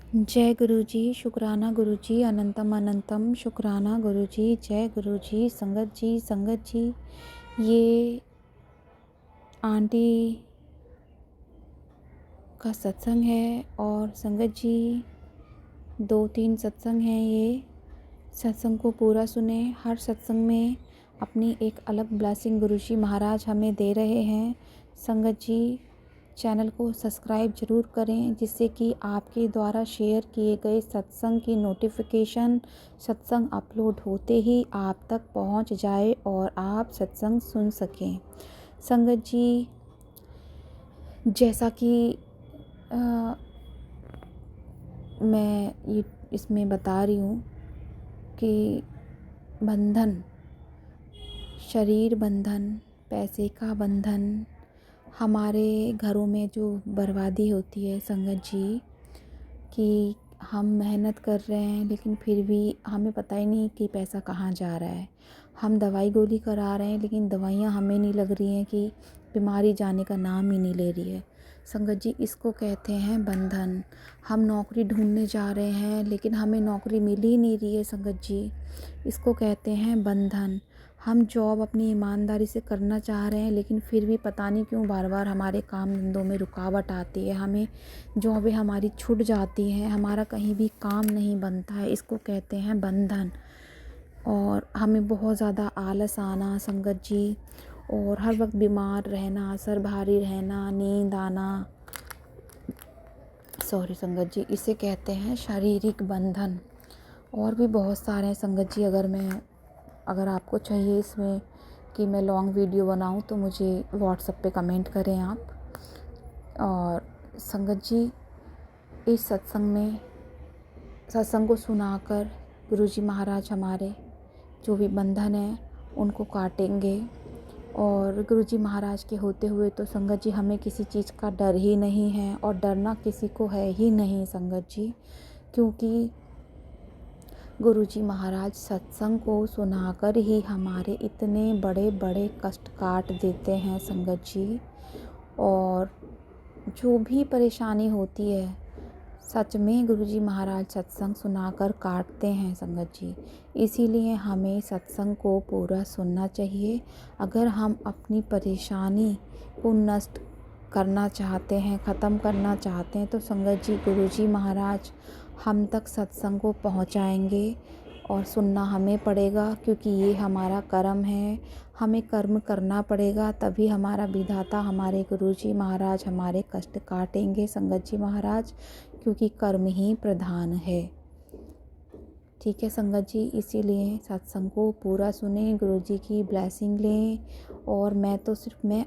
जय गुरु जी, शुक्राना गुरु जी, अनंतम अनंतम शुक्राना गुरु जी। जय गुरु जी। संगत जी, ये आंटी का सत्संग है और संगत जी 2-3 सत्संग हैं। ये सत्संग को पूरा सुने। हर सत्संग में अपनी एक अलग ब्लेसिंग गुरु जी महाराज हमें दे रहे हैं। संगत जी चैनल को सब्सक्राइब ज़रूर करें, जिससे कि आपके द्वारा शेयर किए गए सत्संग की नोटिफिकेशन सत्संग अपलोड होते ही आप तक पहुंच जाए और आप सत्संग सुन सकें। संगत जी, जैसा कि मैं ये इसमें बता रही हूँ कि बंधन, शरीर बंधन, पैसे का बंधन, हमारे घरों में जो बर्बादी होती है संगत जी, कि हम मेहनत कर रहे हैं लेकिन फिर भी हमें पता ही नहीं कि पैसा कहाँ जा रहा है। हम दवाई गोली करा रहे हैं लेकिन दवाइयाँ हमें नहीं लग रही हैं कि बीमारी जाने का नाम ही नहीं ले रही है। संगत जी, इसको कहते हैं बंधन। हम नौकरी ढूंढने जा रहे हैं लेकिन हमें नौकरी मिल ही नहीं रही है संगत जी, इसको कहते हैं बंधन। हम जॉब अपनी ईमानदारी से करना चाह रहे हैं लेकिन फिर भी पता नहीं क्यों बार बार हमारे काम धंधों में रुकावट आती है, हमें जॉबें हमारी छूट जाती हैं, हमारा कहीं भी काम नहीं बनता है, इसको कहते हैं बंधन। और हमें बहुत ज़्यादा आलस आना संगत जी, और हर वक्त बीमार रहना, सर भारी रहना, नींद आना, सॉरी संगत जी, इसे कहते हैं शारीरिक बंधन। और भी बहुत सारे हैं संगत जी। अगर आपको चाहिए इसमें कि मैं लॉन्ग वीडियो बनाऊं तो मुझे व्हाट्सएप पे कमेंट करें आप। और संगत जी, इस सत्संग को सुनाकर गुरुजी महाराज हमारे जो भी बंधन है उनको काटेंगे। और गुरुजी महाराज के होते हुए तो संगत जी हमें किसी चीज़ का डर ही नहीं है, और डरना किसी को है ही नहीं संगत जी, क्योंकि गुरुजी महाराज सत्संग को सुनाकर ही हमारे इतने बड़े बड़े कष्ट काट देते हैं संगत जी। और जो भी परेशानी होती है सच में गुरुजी महाराज सत्संग सुनाकर काटते हैं संगत जी। इसीलिए हमें सत्संग को पूरा सुनना चाहिए। अगर हम अपनी परेशानी को नष्ट करना चाहते हैं, ख़त्म करना चाहते हैं, तो संगत जी गुरुजी महाराज हम तक सत्संग को पहुंचाएंगे। और सुनना हमें पड़ेगा, क्योंकि ये हमारा कर्म है। हमें कर्म करना पड़ेगा, तभी हमारा विधाता हमारे गुरुजी महाराज हमारे कष्ट काटेंगे संगत जी महाराज, क्योंकि कर्म ही प्रधान है। ठीक है संगत जी, इसीलिए सत्संग को पूरा सुने, गुरुजी की ब्लेसिंग लें। और मैं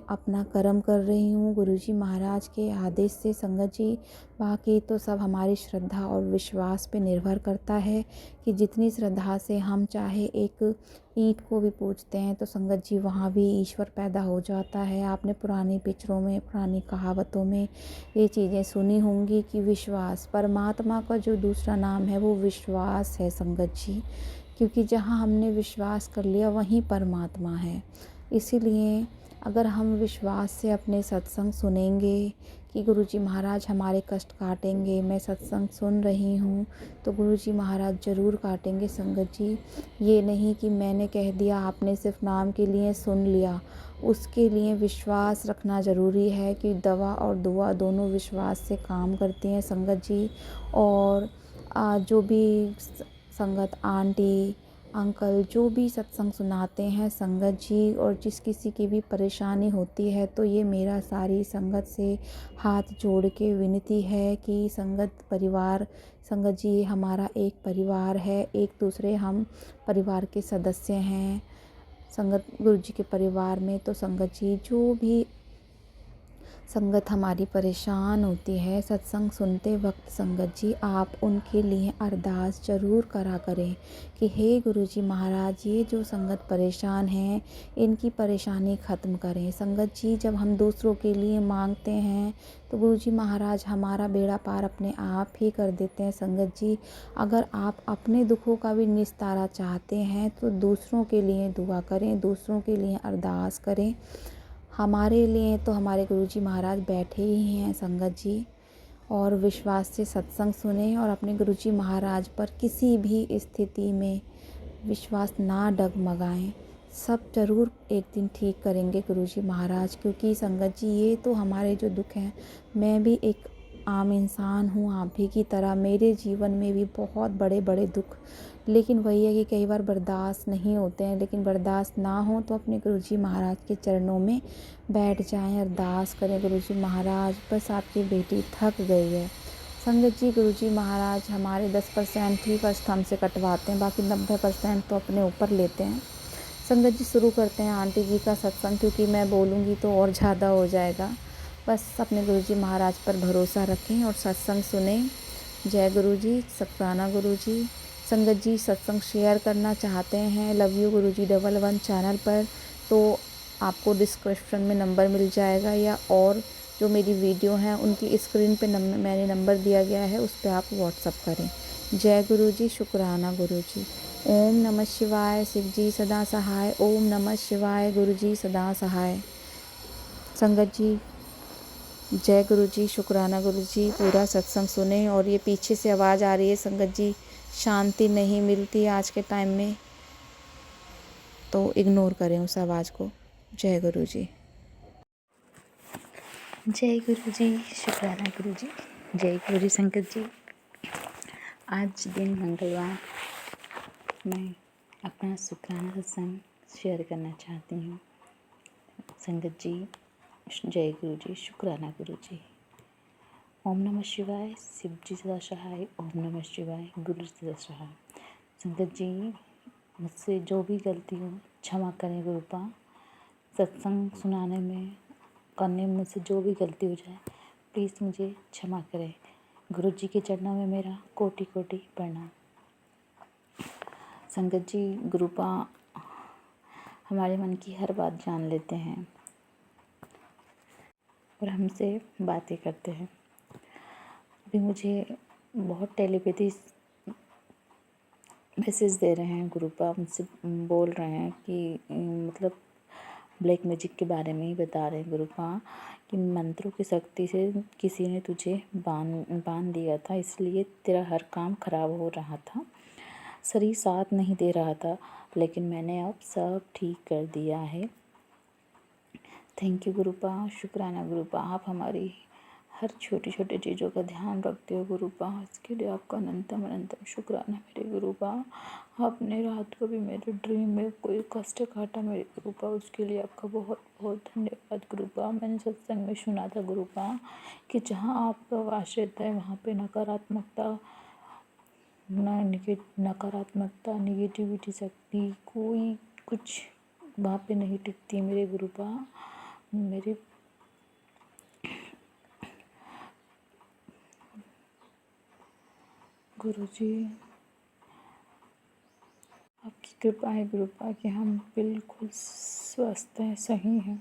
अपना कर्म कर रही हूँ गुरुजी महाराज के आदेश से संगत जी। बाकी तो सब हमारी श्रद्धा और विश्वास पे निर्भर करता है कि जितनी श्रद्धा से हम चाहे एक ईंट को भी पूजते हैं तो संगत जी वहाँ भी ईश्वर पैदा हो जाता है। आपने पुरानी पिक्चरों में, पुरानी कहावतों में ये चीज़ें सुनी होंगी कि विश्वास, परमात्मा का जो दूसरा नाम है वो विश्वास है संगत जी, क्योंकि जहाँ हमने विश्वास कर लिया वहीं परमात्मा है। इसीलिए अगर हम विश्वास से अपने सत्संग सुनेंगे कि गुरुजी महाराज हमारे कष्ट काटेंगे, मैं सत्संग सुन रही हूँ तो गुरुजी महाराज ज़रूर काटेंगे संगत जी। ये नहीं कि मैंने कह दिया, आपने सिर्फ नाम के लिए सुन लिया। उसके लिए विश्वास रखना ज़रूरी है कि दवा और दुआ दोनों विश्वास से काम करती हैं संगत जी। और जो भी संगत आंटी अंकल जो भी सत्संग सुनाते हैं संगत जी, और जिस किसी की भी परेशानी होती है तो ये मेरा सारी संगत से हाथ जोड़ के विनती है कि संगत जी हमारा एक परिवार है, एक दूसरे हम परिवार के सदस्य हैं संगत गुरुजी के परिवार में। तो संगत जी जो भी संगत हमारी परेशान होती है सत्संग सुनते वक्त संगत जी, आप उनके लिए अरदास ज़रूर करा करें कि हे गुरुजी महाराज, ये जो संगत परेशान हैं इनकी परेशानी ख़त्म करें। संगत जी जब हम दूसरों के लिए मांगते हैं तो गुरुजी महाराज हमारा बेड़ा पार अपने आप ही कर देते हैं संगत जी। अगर आप अपने दुखों का भी निस्तारा चाहते हैं तो दूसरों के लिए दुआ करें, दूसरों के लिए अरदास करें। हमारे लिए तो हमारे गुरुजी महाराज बैठे ही हैं संगत जी। और विश्वास से सत्संग सुने और अपने गुरुजी महाराज पर किसी भी स्थिति में विश्वास ना डगमगाएं। सब ज़रूर एक दिन ठीक करेंगे गुरुजी महाराज, क्योंकि संगत जी ये तो हमारे जो दुख हैं, मैं भी एक आम इंसान हूँ आप भी की तरह, मेरे जीवन में भी बहुत बड़े बड़े दुख, लेकिन वही है कि कई बार बर्दाश्त नहीं होते हैं। लेकिन बर्दाश्त ना हो तो अपने गुरुजी महाराज के चरणों में बैठ जाएं, अरदास करें, गुरुजी महाराज बस आपकी बेटी थक गई है। संगत जी गुरुजी महाराज हमारे 10% ही कष्ट हमसे कटवाते हैं, बाकी 90% तो अपने ऊपर लेते हैं। संगत जी शुरू करते हैं आंटी जी का सत्संग, क्योंकि मैं बोलूँगी तो और ज़्यादा हो जाएगा। बस अपने गुरुजी महाराज पर भरोसा रखें और सत्संग सुने। जय गुरुजी, शुक्राना गुरुजी। संगत जी सत्संग शेयर करना चाहते हैं लव यू गुरुजी 11 चैनल पर, तो आपको डिस्क्रिप्शन में नंबर मिल जाएगा, या और जो मेरी वीडियो हैं उनकी स्क्रीन पे मैंने नंबर दिया गया है, उस पर आप व्हाट्सअप करें। जय गुरुजी, शुक्राना गुरुजी। ओम नमः शिवाय, शिव जी सदा सहाय। ओम नमः शिवाय, गुरुजी सदा सहाय। संगत जी जय गुरुजी, शुक्राना गुरुजी। पूरा सत्संग सुने। और ये पीछे से आवाज़ आ रही है संगत जी, शांति नहीं मिलती आज के टाइम में, तो इग्नोर करें उस आवाज़ को। जय गुरुजी। जय गुरु जी, शुक्राना गुरु जी। जय गुरु जी संगत जी। आज दिन मंगलवार मैं अपना शुक्राना सत्संग शेयर करना चाहती हूँ। संगत जी जय गुरु जी, शुक्राना गुरु जी। ओम नमः शिवाय, शिव जी सदा सहाय। ओम नमः शिवाय, गुरु जी सदा सहाय। संगत जी मुझसे जो भी गलती हो क्षमा करें गुरुपा। सत्संग सुनाने में करने में मुझसे जो भी गलती हो जाए प्लीज़ मुझे क्षमा करें। गुरु जी के चरणों में मेरा कोटि कोटि प्रणाम। संगत जी गुरुपा हमारे मन की हर बात जान लेते हैं और हमसे बातें करते हैं। अभी मुझे बहुत टेलीपैथी मैसेज दे रहे हैं गुरुपा, मुझसे बोल रहे हैं कि मतलब ब्लैक मैजिक के बारे में ही बता रहे हैं गुरुपा, कि मंत्रों की शक्ति से किसी ने तुझे बांध दिया था, इसलिए तेरा हर काम खराब हो रहा था, शरीर साथ नहीं दे रहा था, लेकिन मैंने अब सब ठीक कर दिया है। थैंक यू गुरुपा, शुक्राना गुरुपा। आप हमारी हर छोटी छोटी चीज़ों का ध्यान रखते हो गुरुपा, इसके लिए आपका अनंतम अनंतम शुक्राना मेरे गुरुपा। आपने रात को भी मेरे ड्रीम में कोई कष्ट काटा मेरे गुरुपा, उसके लिए आपका बहुत बहुत धन्यवाद गुरुपा। मैंने सत्संग में सुना था गुरुपा कि जहाँ आपका वास रहता है वहाँ पे नकारात्मकता निगेटिविटी शक्ति कोई कुछ वहाँ पे नहीं टिकती मेरे गुरुपा। मेरे गुरुजी आपकी कृपा है गुरुपा कि हम बिल्कुल स्वस्थ हैं, सही हैं।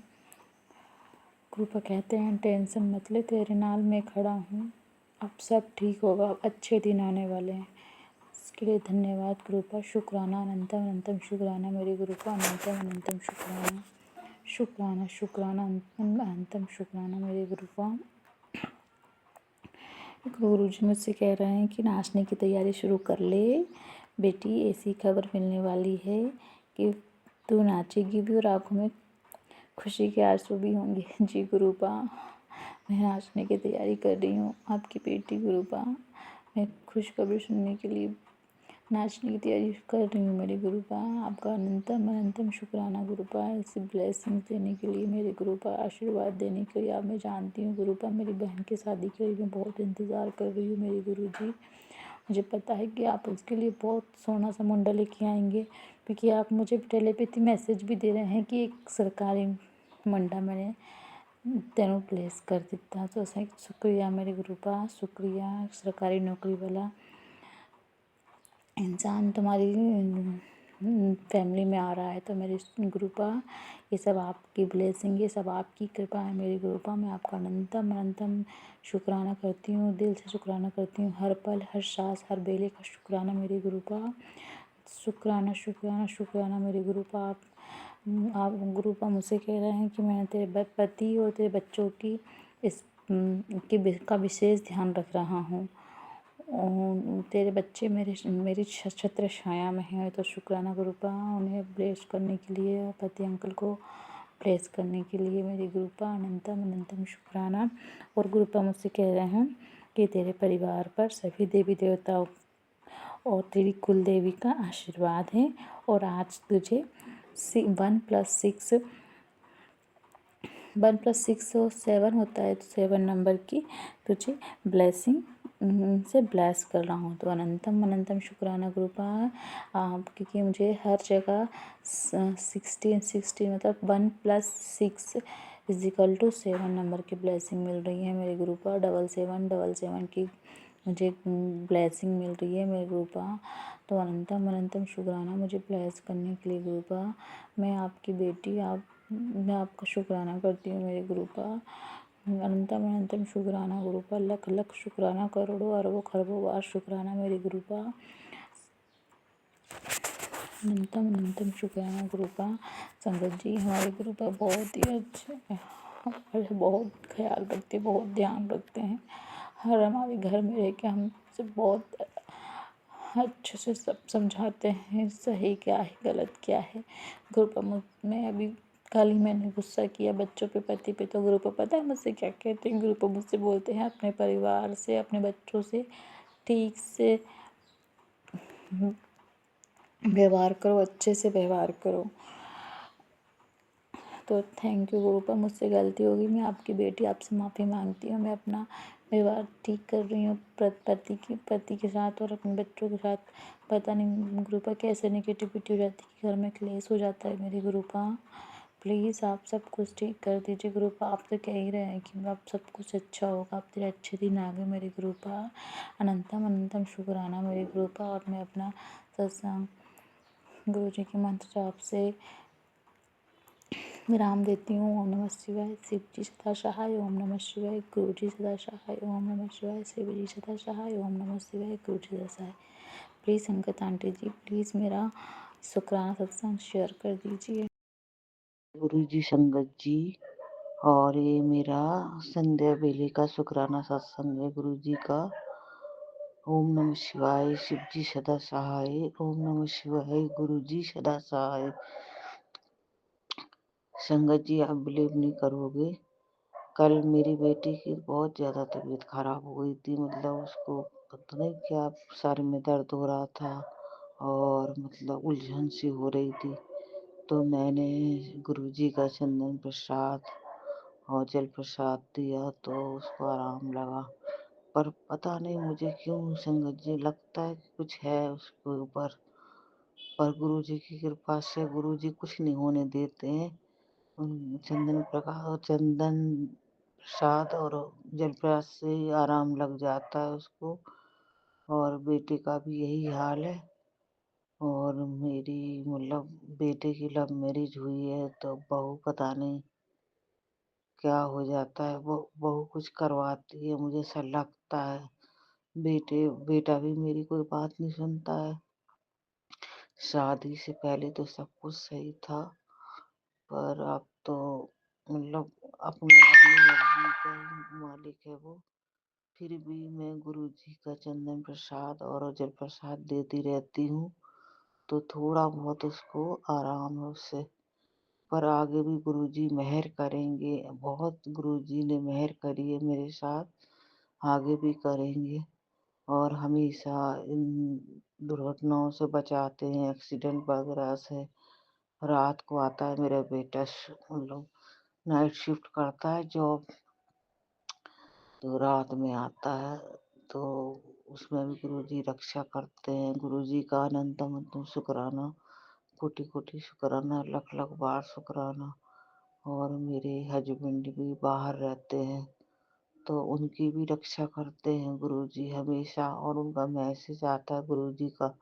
गुरुपा कहते हैं टेंशन मत ले, तेरे नाल में खड़ा हूँ, अब सब ठीक होगा, अब अच्छे दिन आने वाले हैं। इसके लिए धन्यवाद गुरुपा, शुक्राना अनंतम अनंतम शुक्राना मेरे गुरुपा, अनंतम अनंतम शुक्राना शुक्राना शुक्राना अनंतम शुक्राना मेरे गुरुपा। गुरुजी मुझसे कह रहे हैं कि नाचने की तैयारी शुरू कर ले बेटी, ऐसी खबर मिलने वाली है कि तू नाचेगी भी और आँखों में खुशी के आंसू भी होंगे। जी गुरुपा, मैं नाचने की तैयारी कर रही हूँ, आपकी बेटी गुरुपा। मैं खुशखबरी सुनने के लिए नाचने की तैयारी कर रही हूँ मेरे गुरुपा। आपका अनंतम अनंतम शुक्राना गुरुपा, ऐसी ब्लेसिंग देने के लिए मेरे गुरुपा, आशीर्वाद देने के लिए। आप मैं जानती हूँ गुरुपा मेरी बहन की शादी के लिए मैं बहुत इंतज़ार कर रही हूँ मेरे गुरुजी। मुझे पता है कि आप उसके लिए बहुत सोना सा मुंडा लेके आएंगे, क्योंकि आप मुझे टेलीपैथी मैसेज भी दे रहे हैं कि एक सरकारी मुंडा मैंने तेनों प्लेस कर दिता। तो शुक्रिया मेरे गुरुपा, शुक्रिया। सरकारी नौकरी वाला इंसान तुम्हारी फैमिली में आ रहा है, तो मेरे गुरुपा ये सब आपकी ब्लेसिंग, ये सब आपकी कृपा है मेरे गुरुपा। मैं आपका अनंतम अनंतम शुक्राना करती हूँ, दिल से शुक्राना करती हूँ, हर पल हर सांस हर बेले का शुक्राना मेरे गुरुपा। शुक्राना शुक्राना शुक्राना मेरे गुरुपा। आप गुरुपा मुझसे कह रहे हैं कि मैंने तेरे पति और तेरे बच्चों की इस का विशेष ध्यान रख रहा हूँ। तेरे बच्चे मेरी छत्र छाया में हैं, तो शुक्राना गुरुपा उन्हें ब्लेस करने के लिए, पति अंकल को ब्लेस करने के लिए मेरी गुरुपा अनंतम अनंतम शुक्राना। और गुरुपा मुझसे कह रहे हैं कि तेरे परिवार पर सभी देवी देवताओं और तेरी कुल देवी का आशीर्वाद है, और आज तुझे 1+6 और 7 होता है, तो 7 नंबर की तुझे ब्लेसिंग से ब्लेस कर रहा हूँ। तो अनंतम अनंतम शुक्राना गुरुपा क्योंकि मुझे हर जगह 16 मतलब 1+6 = 7 नंबर की ब्लेसिंग मिल रही है मेरे गुरुपा। 777 की मुझे ब्लेसिंग मिल रही है मेरे गुरुपा। तो अनंतम अनंतम शुक्राना मुझे ब्लेस करने के लिए गुरुपा। मैं आपकी बेटी मैं आपका शुक्राना करती हूँ मेरे गुरुपा। अनंतम अनंतम शुक्राना गुरुपा, लख लख शुक्राना, करोड़ों अरबों खरबों बार शुक्राना मेरे गुरुपा। अनंतम अनंतम शुक्राना गुरुपा। संगत जी हमारे गुरुपा बहुत ही अच्छे हैं, हमारे बहुत ख्याल रखते हैं, बहुत ध्यान रखते हैं। हर हमारे घर में रह के हमसे बहुत अच्छे से सब समझाते हैं, सही क्या है गलत क्या है। गुरुपा मैं अभी कल ही मैंने गुस्सा किया बच्चों पे, पति पे, तो गुरुपा पता है मुझसे क्या कहते हैं? गुरुपा मुझसे बोलते हैं अपने परिवार से, अपने बच्चों से ठीक से व्यवहार करो, अच्छे से व्यवहार करो। तो थैंक यू गुरुपा, मुझसे गलती होगी, मैं आपकी बेटी आपसे माफ़ी मांगती हूँ। मैं अपना व्यवहार ठीक कर रही हूँ पति के साथ और अपने बच्चों के साथ। पता नहीं गुरुपा कैसे नेगेटिविटी हो जाती है, घर में क्लेश हो जाता है मेरी गुरुपा। प्लीज़ आप सब कुछ ठीक कर दीजिए गुरुपा। आप तो कह ही रहे हैं कि अब सब कुछ अच्छा होगा, अब तेरे अच्छे दिन आ गए मेरे गुरुपा। अनंतम अनंतम शुक्राना मेरे गुरुपा। और मैं अपना सत्संग गुरु जी के मंत्र जाप से विराम देती हूँ। ओम नमः शिवाय, शिव जी सदा सहाय। ओम नमः शिवाय, गुरु जी सदा सहाय। ओम नमः शिवाय, शिव जी सदा सहाय। ओम नमः शिवाय, गुरु जी सदा सहाय। प्लीज़ संगत आंटी जी, प्लीज़ मेरा शुक्राना सत्संग शेयर कर दीजिए। गुरु जी, संगत जी, और ये मेरा संध्या बेले का शुक्राना सत्संग है गुरु जी का। ओम नमः शिवाय, शिव जी सदा सहाय। ओम नमः शिवाय, गुरु जी सदा सहाय। संगत जी, आप बिलीव नहीं करोगे, कल मेरी बेटी की बहुत ज़्यादा तबीयत खराब हो गई थी। मतलब उसको पता नहीं क्या सर में दर्द हो रहा था और मतलब उलझन सी हो रही थी। तो मैंने गुरु जी का चंदन प्रसाद और जल प्रसाद दिया तो उसको आराम लगा। पर पता नहीं मुझे क्यों संगत जी लगता है कि कुछ है उसके ऊपर। पर गुरु जी की कृपा से गुरु जी कुछ नहीं होने देते हैं। चंदन प्रसाद और जल प्रसाद से ही आराम लग जाता है उसको। और बेटे का भी यही हाल है। और मेरी मतलब बेटे की लव मैरिज हुई है, तो बहू पता नहीं क्या हो जाता है, वो बहू कुछ करवाती है, मुझे ऐसा लगता है। बेटा भी मेरी कोई बात नहीं सुनता है। शादी से पहले तो सब कुछ सही था, पर अब तो मतलब अपनी अपनी मर्जी का मालिक है वो। फिर भी मैं गुरु जी का चंदन प्रसाद और जल प्रसाद देती रहती हूँ, तो थोड़ा बहुत उसको आराम है उससे। पर आगे भी गुरुजी मेहर करेंगे, बहुत गुरुजी ने मेहर करी है मेरे साथ, आगे भी करेंगे। और हमेशा इन दुर्घटनाओं से बचाते हैं, एक्सीडेंट वगैरह से। रात को आता है मेरा बेटा, मतलब नाइट शिफ्ट करता है जॉब, तो रात में आता है, तो उसमें भी गुरुजी रक्षा करते हैं। गुरुजी का अनंत अनंत शुक्राना, कोटि कोटि शुक्राना, लख लख बार शुक्राना। और मेरे हस्बैंड भी बाहर रहते हैं, तो उनकी भी रक्षा करते हैं गुरुजी हमेशा। और उनका मैसेज आता है गुरुजी का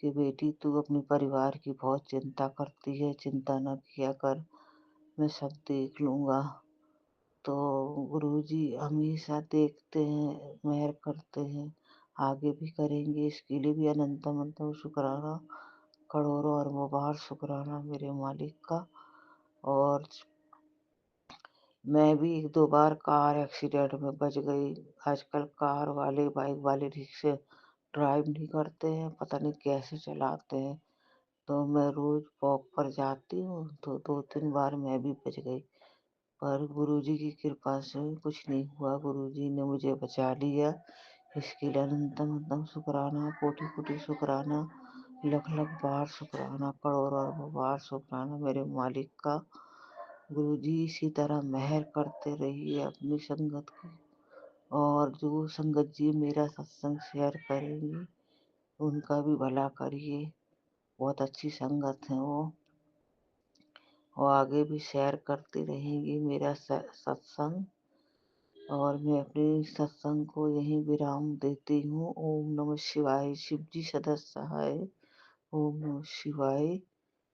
कि बेटी तू अपने परिवार की बहुत चिंता करती है, चिंता न किया कर, मैं सब देख लूँगा। तो गुरुजी हमेशा देखते हैं, मेहर करते हैं, आगे भी करेंगे। इसके लिए भी अनंत अनंत शुक्राना, करोड़ों अरबों बार शुक्राना मेरे मालिक का। और मैं भी 1-2 बार कार एक्सीडेंट में बच गई। आजकल कार वाले, बाइक वाले ठीक से ड्राइव नहीं करते हैं, पता नहीं कैसे चलाते हैं। तो मैं रोज़ वॉक पर जाती हूँ, तो 2-3 बार मैं भी बच गई। पर गुरुजी की कृपा से कुछ नहीं हुआ, गुरुजी ने मुझे बचा लिया। इसके लिए अनंतम शुक्राना, कोटि-कोटि शुक्राना, लख-लख बार शुक्राना, करोड़ों बार शुक्राना मेरे मालिक का। गुरुजी इसी तरह मेहर करते रहिए अपनी संगत की, और जो संगत जी मेरा सत्संग शेयर करेंगी, उनका भी भला करिए। बहुत अच्छी संगत है वो, और आगे भी शेयर करती रहेंगी मेरा सत्संग। और मैं अपने सत्संग को यहीं विराम देती हूँ। ओम नमः शिवाय। शिव जी सदा सहाय। ओम नमः शिवाय।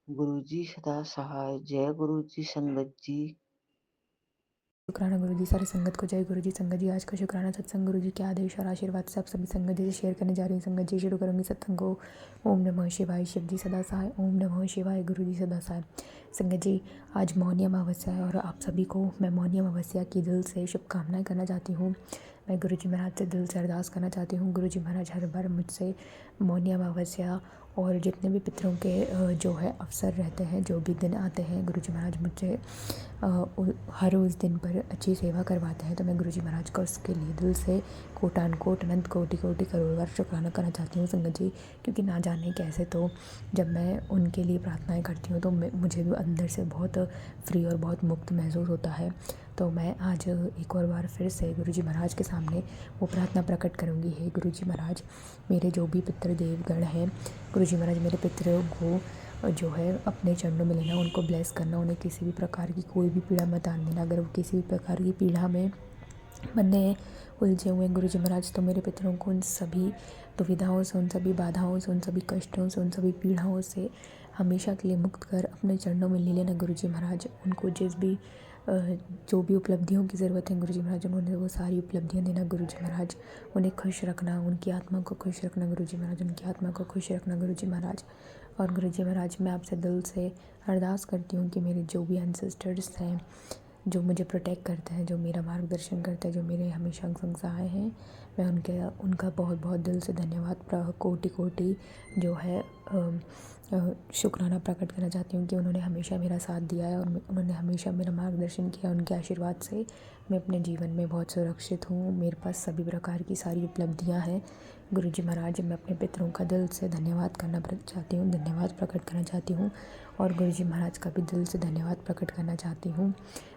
गुरु जी सदा सहाय। जय गुरु जी संगत जी। शुक्राना गुरु जी सारी संगत को जय गुरु जी। संगत जी आज का शुक्राना सत्संग गुरु जी के आदेश और आशीर्वाद से आप सभी संगत जी से शेयर करने जा रही हूँ। संगत जी शुरू करूँगी सत्संग को। ओम नमः शिवाय। शिव जी सदा सहाय। ओम नमः शिवाय। गुरु जी सदा सहाय। संगत जी आज मौनी अमावस्या है और आप सभी को मैं मौनी अमावस्या की दिल से शुभकामनाएं करना चाहती हूँ। मैं गुरु जी महाराज से दिल से अरदास करना चाहती हूँ। गुरु जी महाराज हर बार मुझसे मौनी अमावस्या और जितने भी पितरों के जो है अवसर रहते हैं, जो भी दिन आते हैं, गुरु जी महाराज मुझसे हर उस दिन पर अच्छी सेवा करवाते हैं। तो मैं गुरु जी महाराज का उसके लिए दिल से कोटान कोट अनंत कोटि कोटि करोड़ बार शुक्राना करना चाहती हूँ संगत जी। क्योंकि ना जाने कैसे तो जब मैं उनके लिए प्रार्थनाएं करती हूँ तो मुझे भी अंदर से बहुत फ्री और बहुत मुक्त महसूस होता है। तो मैं आज एक और बार फिर से गुरु जी महाराज के सामने वो प्रार्थना प्रकट करूँगी। हे गुरु जी महाराज, मेरे जो भी पितृ देवगण हैं, गुरु जी महाराज मेरे पितरों को जो है अपने चरणों में लेना, उनको ब्लेस करना, उन्हें किसी भी प्रकार की कोई भी पीड़ा मत आने देना। अगर वो किसी भी प्रकार की पीड़ा में बंधे उलझे हुए गुरु जी महाराज, तो मेरे पितरों को उन सभी दुविधाओं से, उन सभी बाधाओं से, उन सभी कष्टों से, उन सभी पीड़ाओं से हमेशा के लिए मुक्त कर अपने चरणों में ले लेना गुरु जी महाराज। उनको जिस भी जो भी उपलब्धियों की ज़रूरत है गुरु जी महाराज, उन्होंने वो सारी उपलब्धियाँ देना गुरु जी महाराज। उन्हें खुश रखना, उनकी आत्मा को खुश रखना गुरु जी महाराज, उनकी आत्मा को खुश रखना गुरु जी महाराज। और गुरु जी महाराज मैं आपसे दिल से अरदास करती हूँ कि मेरे जो भी एंसेस्टर्स हैं, जो मुझे प्रोटेक्ट करते हैं, जो मेरा मार्गदर्शन करते हैं, जो मेरे हमेशा संग सहाय हैं, मैं उनका बहुत बहुत दिल से धन्यवाद कोटि कोटि जो है शुक्राना प्रकट करना चाहती हूँ कि उन्होंने हमेशा मेरा साथ दिया है और उन्होंने हमेशा मेरा मार्गदर्शन किया। उनके आशीर्वाद से मैं अपने जीवन में बहुत सुरक्षित हूँ। मेरे पास सभी प्रकार की सारी उपलब्धियाँ हैं। गुरु जी महाराज मैं अपने पितरों का दिल से धन्यवाद करना चाहती हूँ, धन्यवाद प्रकट करना चाहती हूँ। और गुरु जी महाराज का भी दिल से धन्यवाद प्रकट करना चाहती हूँ।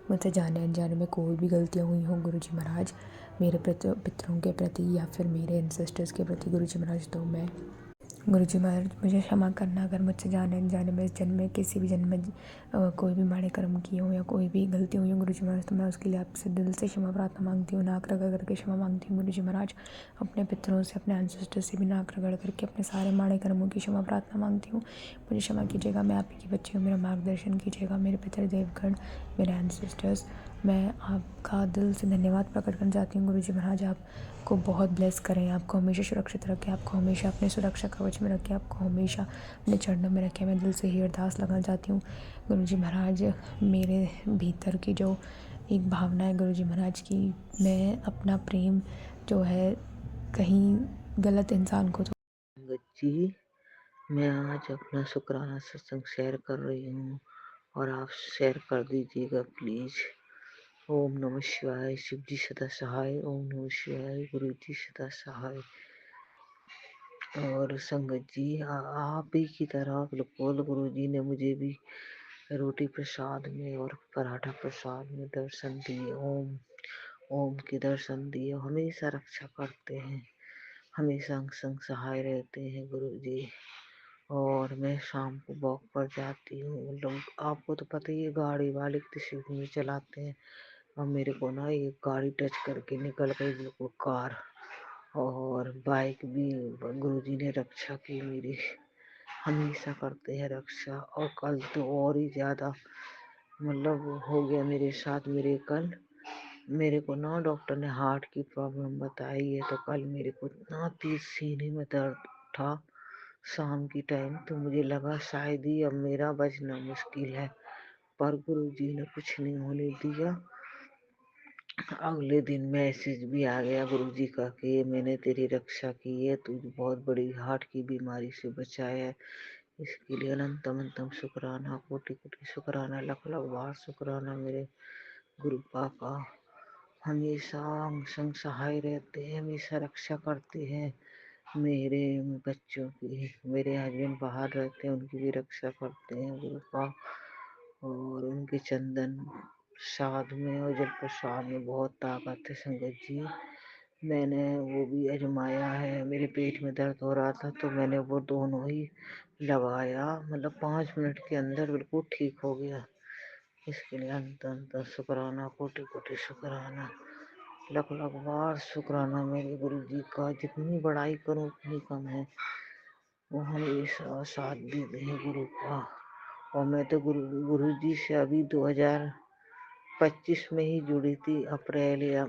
मुझसे जाने अनजाने में कोई भी गलतियाँ हुई हों गुरु जी महाराज, मेरे पितरों के प्रति या फिर मेरे एंसेस्टर्स के प्रति गुरु जी महाराज, तो मैं गुरु जी महाराज मुझे क्षमा करना। अगर मुझसे जाने अनजाने में इस जन्म में किसी भी जन्म में कोई भी माड़े कर्म किए हों या कोई भी गलती हुई हो गुरु जी महाराज, तो मैं उसके लिए आपसे दिल से क्षमा प्रार्थना मांगती हूँ, नाक रगड़ करके क्षमा मांगती हूँ गुरु जी महाराज। अपने पितरों से, अपने एंसेस्टर्स से भी नाक रगड़ करके अपने सारे माड़े कर्मों की क्षमा प्रार्थना मांगती हूँ। मुझे क्षमा कीजिएगा, मैं आप ही की बच्ची हूँ, मेरा मार्गदर्शन कीजिएगा। मेरे पितर देवगण, मेरे एंसेस्टर्स, मैं आपका दिल से धन्यवाद प्रकट करना चाहती हूँ गुरु जी महाराज। आपको बहुत ब्लेस करें, आपको हमेशा सुरक्षित रखें, आपको हमेशा अपने सुरक्षा कवच में रखें, आपको हमेशा अपने चरणों में रखें। मैं दिल से ही अरदास लगाना चाहती हूँ गुरु जी महाराज। मेरे भीतर की जो एक भावना है गुरु जी महाराज की, मैं अपना प्रेम जो है कहीं गलत इंसान को संगत जी, मैं आज अपना शुक्राना सत्संग शेयर कर रही हूँ, और आप शेयर कर दीजिएगा प्लीज। ओम नमः शिवाय। शिव जी सदा सहाय। ओम नमः शिवाय। गुरु जी सदा सहाय। और संगत जी आप ही की तरह बिल्कुल गुरु जी ने मुझे भी रोटी प्रसाद में और पराठा प्रसाद में दर्शन दिए, ओम ओम के दर्शन दिए। हमेशा रक्षा करते हैं, हमेशा अंग संग सहाय रहते हैं गुरु जी। और मैं शाम को वॉक पर जाती हूँ। लोग आपको तो पता ही है, गाड़ी वाले कितनी स्पीड में चलाते हैं, और मेरे को ना एक गाड़ी टच करके निकल गई, बिल्कुल कार। और बाइक भी गुरुजी ने रक्षा की मेरी, हमेशा करते हैं रक्षा। और कल तो और ही ज्यादा मतलब हो गया मेरे साथ। मेरे को ना डॉक्टर ने हार्ट की प्रॉब्लम बताई है, तो कल मेरे को इतना तेज सीने में दर्द था शाम की टाइम, तो मुझे लगा शायद ही अब मेरा बचना मुश्किल है। पर गुरु जी ने कुछ नहीं होने दिया। अगले दिन मैसेज भी आ गया गुरुजी का कि मैंने तेरी रक्षा की है, तुझे बहुत बड़ी हार्ट की बीमारी से बचाया है। इसके लिए अनंतम अनंतम शुक्राना, कोटि कोटि शुक्राना, लख लख बार शुक्राना। मेरे गुरु पापा हमेशा अंग संग सहाय रहते हैं, हमेशा रक्षा करते हैं मेरे बच्चों की। मेरे हस्बैंड बाहर रहते हैं, उनकी भी रक्षा करते हैं गुरु पापा। और उनके चंदन प्रसाद में और जल प्रसाद में बहुत ताकत है संगत जी। मैंने वो भी आजमाया है। मेरे पेट में दर्द हो रहा था तो मैंने वो दोनों ही लगाया, मतलब 5 मिनट के अंदर बिल्कुल ठीक हो गया। इसके लिए अंत अंत शुक्राना, कोटि कोटि शुक्राना, लख लख बार शुक्राना मेरे गुरु जी का। जितनी बड़ाई करूं उतनी कम है। वो हमेशा साथ देते हैं गुरु का। और मैं तो गुरु जी से अभी 2025 में ही जुड़ी थी। अप्रैल या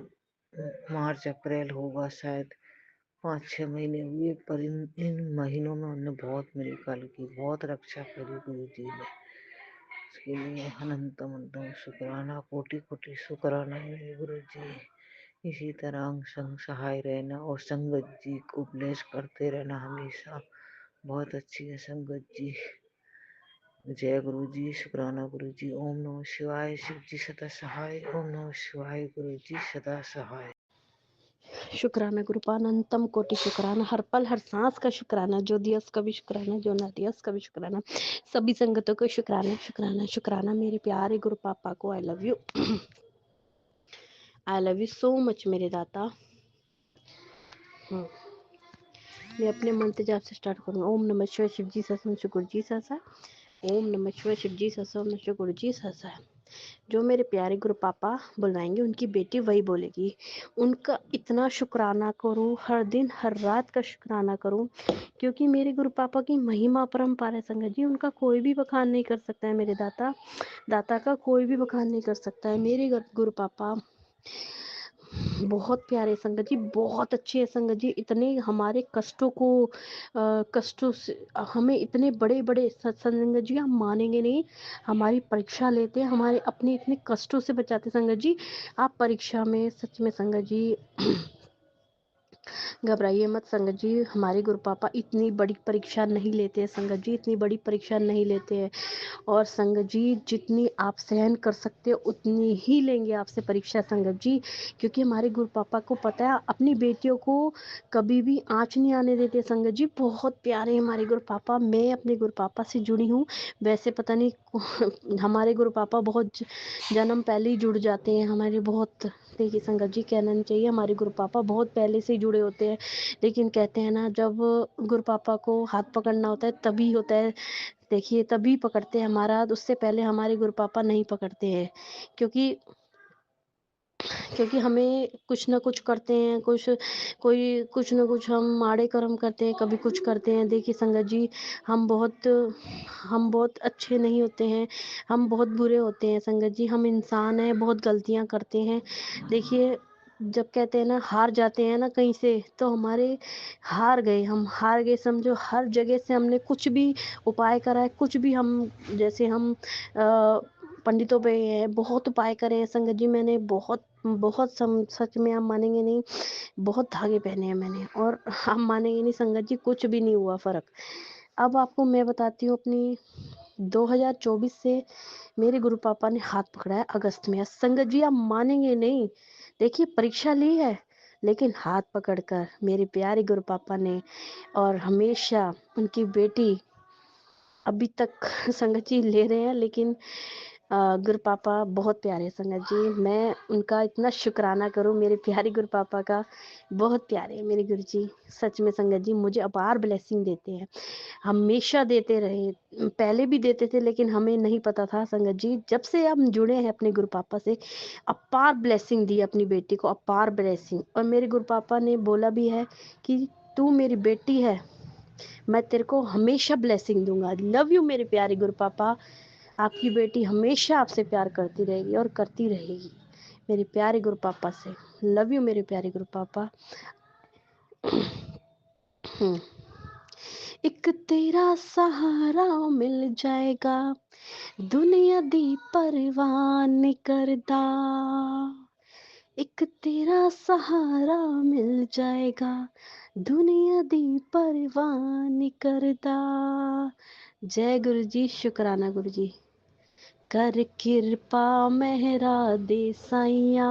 मार्च अप्रैल होगा शायद, 5-6 महीने हुए। पर इन महीनों में उन्होंने बहुत मेडिकल की, बहुत रक्षा करी गुरु जी ने। इसके लिए अनंतम अनंतम शुक्राना, कोटि कोटि शुक्राना मेरे गुरु जी। इसी तरह अंग संग सहाय रहना और संगत जी को ब्लेस करते रहना हमेशा। बहुत अच्छी है संगत जी। जय गुरु जी, शुक्राना गुरु जी। ओम नमः शिवाय, शिव जी सदा सहाय। ओम नमः शिवाय, गुरु जी सदा सहाय। शुक्राना गुरुपा, अनंतम कोटि शुक्राना, हर पल हर सांस का शुक्राना, जो दिया उसका भी शुक्राना, जो ना दिया उसका भी शुक्राना। सभी संगतों को शुक्राना शुक्राना शुक्राना। मेरे प्यारे गुरु पापा को I love you, I love you so much मेरे दाता। मैं अपने मंत्र जाप से स्टार्ट करूँगा। ओम नमः शिवाय, शिव जी सत्संग, श्री गुरु जी सत्संग। ओम नमः शिवाय, शिव जी सत्संग, श्री गुरु जी सत्संग। जो मेरे प्यारे गुरु पापा बुलाएंगे उनकी बेटी वही बोलेगी। उनका इतना शुक्राना करूं, हर दिन हर रात का शुक्राना करूं, क्योंकि मेरे गुरु पापा की महिमा अपरंपार है संगत जी। उनका कोई भी बखान नहीं कर सकता है। मेरे दाता का कोई भी बखान नहीं कर सकता है। मेरे गुरु पापा बहुत प्यारे संगत जी, बहुत अच्छे है संगत जी। इतने हमारे कष्टों को कष्टों से हमें इतने बड़े बड़े संगत जी, आप मानेंगे नहीं, हमारी परीक्षा लेते हैं, हमारे अपने इतने कष्टों से बचाते संगत जी। आप परीक्षा में सच में संगत जी घबराइए मत संगत जी। हमारे गुरु पापा इतनी बड़ी परीक्षा नहीं लेते हैं संगत जी, इतनी बड़ी परीक्षा नहीं लेते हैं। और संगत जी जितनी आप सहन कर सकते हो उतनी ही लेंगे आपसे परीक्षा संगत जी, क्योंकि हमारे गुरु पापा को पता है अपनी बेटियों को कभी भी आँच नहीं आने देते संगत जी। बहुत प्यारे हमारे गुरु पापा। मैं अपने गुरु पापा से जुड़ी हूँ, वैसे पता नहीं हमारे गुरु पापा बहुत जन्म पहले ही जुड़ जाते हैं हमारे। बहुत देखिए संगत जी, कहना नहीं चाहिए, हमारे गुरु पापा बहुत पहले से ही जुड़े होते हैं, लेकिन कहते हैं ना जब गुरु पापा को हाथ पकड़ना होता है तभी होता है। देखिए तभी पकड़ते हैं हमारा हाथ, उससे पहले हमारे गुरु पापा नहीं पकड़ते हैं। क्योंकि हमें कुछ ना कुछ करते हैं, कुछ ना कुछ हम माड़े कर्म करते हैं, कभी कुछ करते हैं। देखिए संगत जी, हम बहुत अच्छे नहीं होते हैं, हम बहुत बुरे होते हैं संगत जी। हम इंसान हैं, बहुत गलतियां करते हैं। देखिए जब कहते हैं ना हार जाते हैं ना कहीं से, तो हमारे हम हार गए समझो। हर जगह से हमने कुछ भी उपाय करा है, कुछ भी हम जैसे हम पंडितों पे है, बहुत उपाय करे हैं संगत जी। मैंने बहुत बहुत सच में आप मानेंगे नहीं, बहुत धागे पहने हैं मैंने, और आप मानेंगे नहीं संगत जी, कुछ भी नहीं हुआ फर्क। अब आपको मैं बताती हूँ अपनी 2024 से मेरे गुरु पापा ने हाथ पकड़ा है अगस्त में। संगत जी आप मानेंगे नहीं, देखिए परीक्षा ली है लेकिन हाथ पकड़कर मेरे प्यारे गुरु पापा ने, और हमेशा उनकी बेटी अभी तक संगत जी ले रहे हैं। लेकिन गुरु पापा बहुत प्यारे संगत जी, मैं उनका इतना शुक्राना करूं, मेरे प्यारे गुरु पापा का। बहुत प्यारे मेरे गुरु जी, सच में संगत जी मुझे अपार ब्लेसिंग देते हैं, हमेशा देते रहे। पहले भी देते थे लेकिन हमें नहीं पता था संगत जी। जब से हम जुड़े हैं अपने गुरु पापा से, अपार ब्लेसिंग दी अपनी बेटी को, अपार ब्लेसिंग। और मेरे गुरु पापा ने बोला भी है कि तू मेरी बेटी है, मैं तेरे को हमेशा ब्लेसिंग दूंगा। लव यू मेरे प्यारे गुरु पापा। आपकी बेटी हमेशा आपसे प्यार करती रहेगी और करती रहेगी, मेरे प्यारे गुरु पापा से। लव यू मेरे प्यारे गुरु पापा। एक तेरा सहारा मिल जाएगा, दुनिया दी परवाह नहीं करदा। एक तेरा सहारा मिल जाएगा, दुनिया दी परवाह नी करदा। जय गुरु जी, शुकराना गुरु जी। कर किरपा मेहरा दे साइया,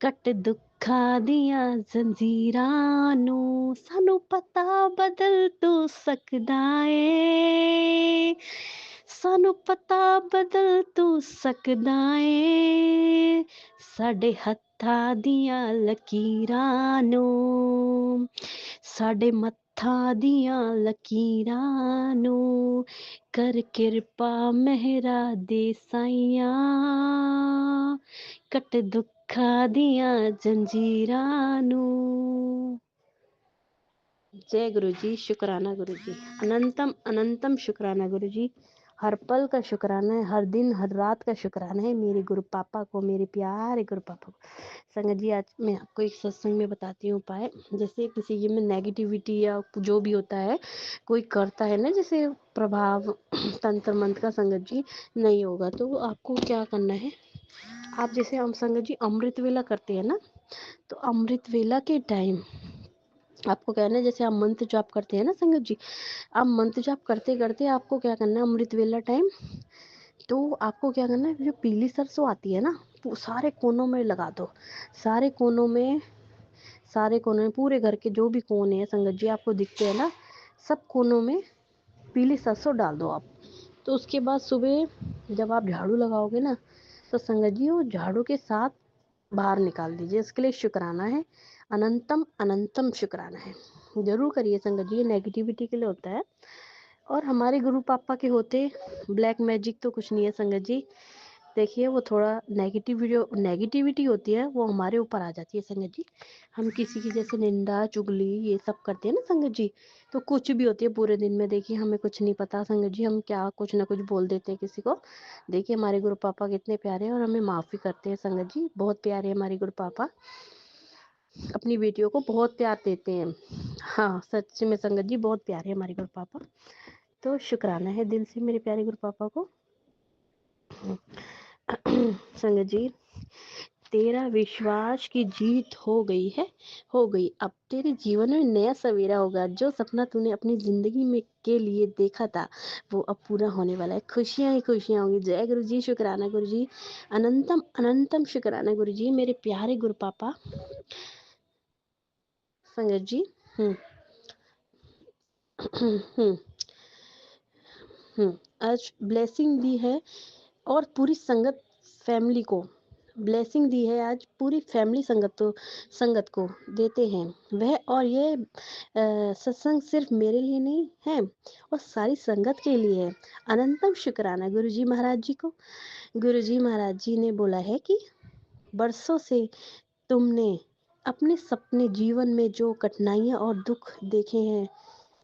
कट दुखा दिया जंजीरां नू, सानू पता बदल तू सकदा ए, सानू पता बदल तू सकदा ए, साडे हत्थां दियां लकीरां नू, साडे मत्थां दियां लकीरां नू, कर किरपा मेहरा दे साइया, कट दुखा दियां जंजीरां नू। जय गुरु जी, शुकराना गुरु जी। अनंतम अनंतम शुकराना गुरु जी। हर पल का शुकराना है, हर दिन हर रात का शुकराना है मेरे गुरु पापा को, मेरे प्यारे गुरु पापा को। संगत जी, आज मैं आपको एक सत्संग में बताती हूँ उपाय। जैसे किसी के में नेगेटिविटी या जो भी होता है, कोई करता है ना, जैसे प्रभाव तंत्र मंत्र का, संगत जी नहीं होगा तो आपको क्या करना है। आप जैसे हम संगत जी अमृत वेला करते हैं ना, तो अमृत वेला के टाइम आपको कहना है, जैसे आप मंत्र जाप करते हैं ना संगत जी, आप मंत्र जाप करते करते आपको क्या करना है, अमृत वेला टाइम तो आपको क्या करना है, जो पीली सरसों आती है ना, वो सारे कोनों में लगा दो, सारे कोनों में, सारे कोनों में, पूरे घर के जो भी कोने हैं संगत जी आपको दिखते हैं ना, सब कोनों में पीली सरसों डाल दो आप। तो उसके बाद सुबह जब आप झाड़ू लगाओगे ना, तो संगत जी वो झाड़ू के साथ बाहर निकाल दीजिए। इसके लिए शुक्राना है, अनंतम अनंतम शुक्राना है। जरूर करिए संगत जी, ये नेगेटिविटी के लिए होता है। और हमारे गुरु पापा के होते ब्लैक मैजिक तो कुछ नहीं है संगत जी। देखिए वो थोड़ा नेगेटिविटी होती है, वो हमारे ऊपर आ जाती है संगत जी। हम किसी की जैसे निंदा चुगली ये सब करते हैं ना संगत जी, तो कुछ भी होती है पूरे दिन में, देखिए हमें कुछ नहीं पता संगत जी, हम क्या कुछ ना कुछ बोल देते हैं किसी को। देखिए हमारे गुरु पापा कितने प्यारे हैं और हमें माफ़ी करते हैं संगत जी, बहुत प्यारे हैं हमारे गुरु पापा, अपनी बेटियों को बहुत प्यार देते हैं। हाँ सच में संगत जी, बहुत प्यारे हैं हमारे गुरु पापा। तो शुक्राना है दिल से मेरे प्यारे गुरु पापा को। संगत जी, तेरा विश्वास की जीत हो गई है, हो गई। अब तेरे जीवन में नया सवेरा होगा। जो सपना तूने अपनी जिंदगी में के लिए देखा था, वो अब पूरा होने वाला है। खुशियां ही खुशियां होंगी। जय गुरु जी, शुक्राना गुरु जी, अनंतम अनंतम शुक्राना गुरु जी, मेरे प्यारे गुरु पापा। संगत जी, आज ब्लेसिंग दी है और पूरी संगत फैमिली को ब्लेसिंग दी है, आज पूरी फैमिली संगत को देते हैं वह। और ये सत्संग सिर्फ मेरे लिए नहीं है और सारी संगत के लिए है। अनंतम शुक्राना गुरु जी महाराज जी को। गुरु जी महाराज जी ने बोला है कि बरसों से तुमने अपने सपने जीवन में जो कठिनाइयाँ और दुख देखे हैं,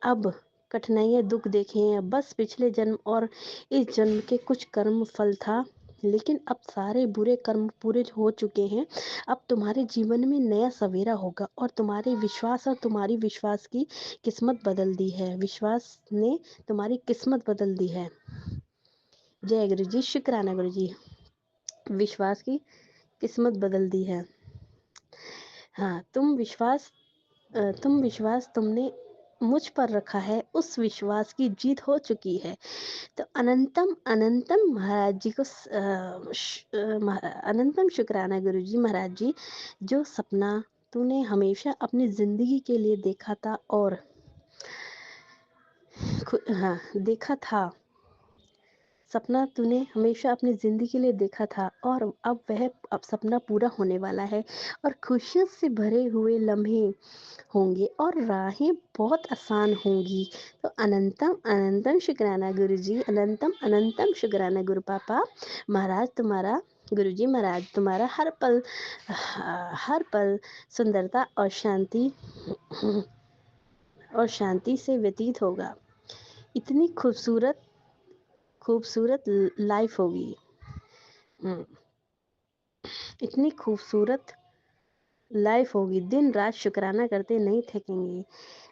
अब कठिनाइयाँ दुख देखे हैं, बस पिछले जन्म और इस जन्म के कुछ कर्म फल था, लेकिन अब सारे बुरे कर्म पूरे हो चुके हैं। अब तुम्हारे जीवन में नया सवेरा होगा और तुम्हारे विश्वास और तुम्हारी विश्वास की किस्मत बदल दी है। विश्वास ने तुम्हारी किस्मत बदल दी है। जय गुरु जी, शुक्राना गुरु जी, विश्वास की किस्मत बदल दी है। हाँ, तुम विश्वास तुमने मुझ पर रखा है, उस विश्वास की जीत हो चुकी है। तो अनंतम अनंतम महाराज जी को अनंतम शुक्राना गुरु जी महाराज जी। जो सपना तूने हमेशा अपनी जिंदगी के लिए देखा था और हाँ देखा था, सपना तूने हमेशा अपनी ज़िंदगी के लिए देखा था और अब सपना पूरा होने वाला है और खुशियों से भरे हुए लम्हे होंगे और राहें बहुत आसान होंगी। तो अनंतम अनंतम शुक्राना गुरु जी, अनंतम अनंतम शुक्राना गुरु पापा महाराज तुम्हारा। गुरु जी महाराज तुम्हारा हर पल सुंदरता और शांति से व्यतीत होगा। इतनी खूबसूरत लाइफ होगी। इतनी खूबसूरत लाइफ होगी, दिन रात शुक्राना करते नहीं थकेंगे।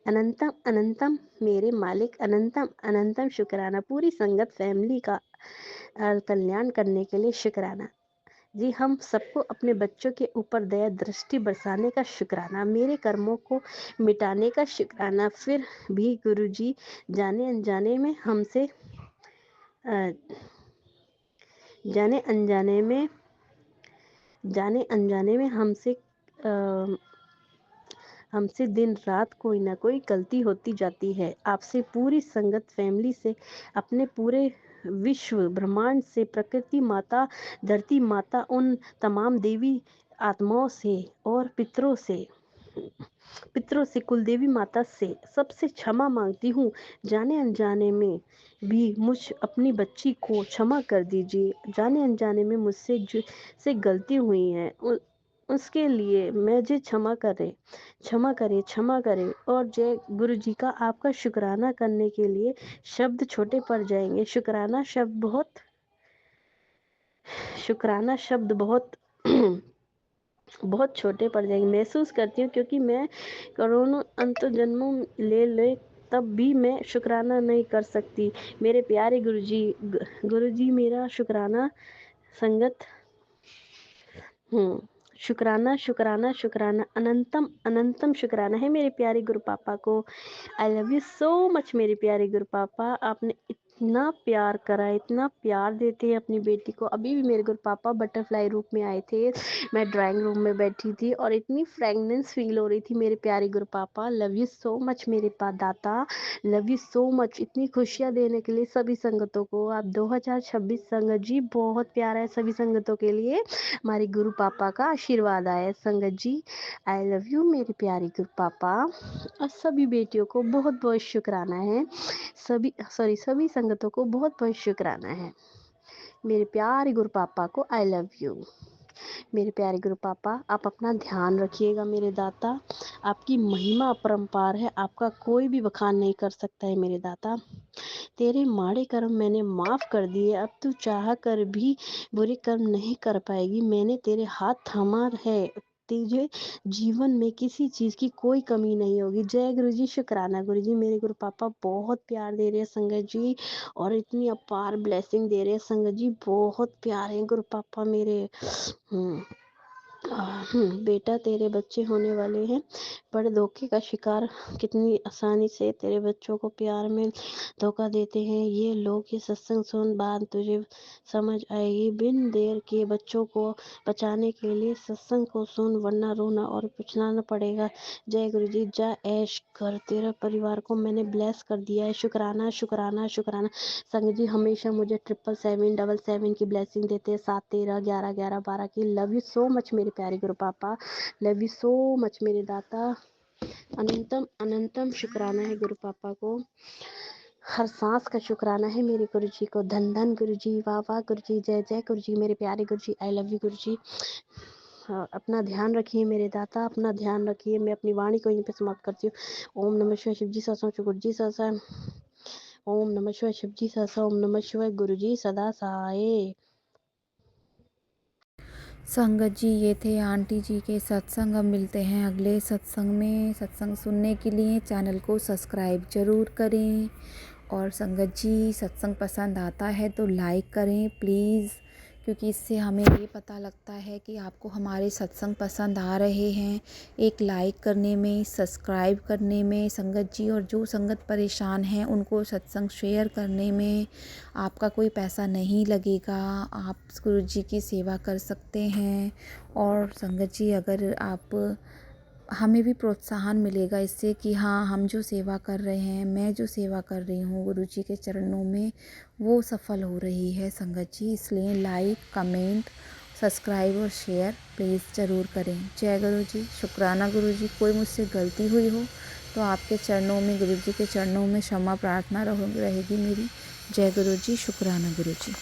अनंतम अनंतम मेरे मालिक, अनंतम अनंतम शुक्राना। पूरी संगत फैमिली का कल्याण करने के लिए शुक्राना। जी हम सबको अपने बच्चों के ऊपर दया दृष्टि बरसाने का शुक्राना, मेरे कर्मों को मिटाने का शुक्राना। फिर भी गुरुजी जाने अनजाने में हमसे अ, जाने अनजाने में हमसे दिन रात कोई ना कोई गलती होती जाती है। आपसे, पूरी संगत फैमिली से, अपने पूरे विश्व ब्रह्मांड से, प्रकृति माता, धरती माता, उन तमाम देवी आत्माओं से और पितरों से, कुलदेवी माता से सबसे क्षमा मांगती हूँ। जाने अनजाने में भी मुझ अपनी बच्ची को क्षमा कर दीजिए। जाने अनजाने में मुझसे से गलती हुई है, उसके लिए मुझे क्षमा करे। और जय गुरु जी का आपका शुक्राना करने के लिए शब्द छोटे पड़ जाएंगे। शुक्राना शब्द बहुत बहुत छोटे पड़ जाएंगे। महसूस करती हूँ क्योंकि मैं करोड़ों अंत जन्मों ले तब भी मैं शुक्राना नहीं कर सकती। मेरे प्यारे गुरुजी मेरा शुक्राना संगत शुक्राना अनंतम शुक्राना है मेरे प्यारे गुरु पापा को। I love you so much मेरे प्यारे गुरु पापा। आपने इतना प्यार करा, इतना प्यार देते हैं अपनी बेटी को। अभी भी मेरे गुरु पापा बटरफ्लाई रूप में आए थे, मैं ड्राइंग रूम में बैठी थी और इतनी फ्रेगनेंस फील हो रही थी। मेरे प्यारे गुरु पापा, लव यू सो मच मेरे दाता, लव यू सो मच। इतनी खुशियाँ देने के लिए सभी संगतों को। आप 2026 संगत जी बहुत प्यारा है सभी संगतों के लिए। हमारे गुरु पापा का आशीर्वाद आया संगत जी। आई लव यू मेरे प्यारे गुरु पापा। और सभी बेटियों को बहुत बहुत शुक्राना है। सभी संगतों को बहुत बहुत शुक्राना है। मेरे प्यारे गुरु पापा को आई लव यू। मेरे प्यारे गुरु पापा, आप अपना ध्यान रखिएगा मेरे दाता। आपकी महिमा अपरंपार है, आपका कोई भी बखान नहीं कर सकता है मेरे दाता। तेरे माड़े कर्म मैंने माफ कर दिए, अब तू चाह कर भी बुरे कर्म नहीं कर पाएगी। मैंने तेरे हाथ थामा है, तुझे जीवन में किसी चीज की कोई कमी नहीं होगी। जय गुरु जी, शुक्राना गुरु जी। मेरे गुरु पापा बहुत प्यार दे रहे हैं संगत जी, और इतनी अपार ब्लेसिंग दे रहे हैं संगत जी। बहुत प्यारे हैं गुरु पापा मेरे। बेटा तेरे बच्चे होने वाले हैं, बड़े धोखे का शिकार कितनी आसानी से तेरे बच्चों को प्यार में धोखा देते हैं ये लोग। ये सत्संग सुन, बात तुझे समझ आएगी। बिन देर के बच्चों को बचाने के लिए सत्संग को सुन, वरना रोना और पूछना पड़ेगा। जय गुरु जी, जा ऐश कर, तेरा परिवार को मैंने ब्लेस कर दिया है। शुक्राना संगत जी हमेशा मुझे 777 की ब्लेसिंग देते हैं, 7 13 11 11 12 की। लव यू सो मच मेरे प्यारे गुरु पापा, लव यू सो मच मेरे दाता। अनंतम शुक्राना है गुरु पापा को। हर सांस का शुक्राना है मेरे गुरु जी को। धन धन गुरु जी, वाह वाह गुरु जी, जय जय गुरु जी, मेरे प्यारे गुरु जी। आई लव यू गुरु जी। अपना ध्यान रखिए मेरे दाता, अपना ध्यान रखिए। मैं अपनी वाणी को यहीं पे समाप्त करती हूँ। ओम नमः शिवाय, शिव जी सहसा, गुरु जी सहसा। ओम नमः शिवाय, शिव जी सहसा। ओम नमः शिवाय, गुरु जी सदा सहाय। संगत जी, ये थे आंटी जी के सत्संग। अब मिलते हैं अगले सत्संग में। सत्संग सुनने के लिए चैनल को सब्सक्राइब ज़रूर करें। और संगत जी, सत्संग पसंद आता है तो लाइक करें प्लीज़, क्योंकि इससे हमें ये पता लगता है कि आपको हमारे सत्संग पसंद आ रहे हैं। एक लाइक करने में, सब्सक्राइब करने में संगत जी, और जो संगत परेशान हैं उनको सत्संग शेयर करने में आपका कोई पैसा नहीं लगेगा। आप गुरु जी की सेवा कर सकते हैं। और संगत जी, अगर आप हमें भी प्रोत्साहन मिलेगा इससे कि हाँ, हम जो सेवा कर रहे हैं, मैं जो सेवा कर रही हूँ गुरु जी के चरणों में, वो सफल हो रही है संगत जी। इसलिए लाइक, कमेंट, सब्सक्राइब और शेयर प्लीज़ ज़रूर करें। जय गुरु जी, शुक्राना गुरु जी। कोई मुझसे गलती हुई हो तो आपके चरणों में, गुरु जी के चरणों में क्षमा प्रार्थना रहेगी मेरी। जय गुरु जी, शुक्राना गुरु जी।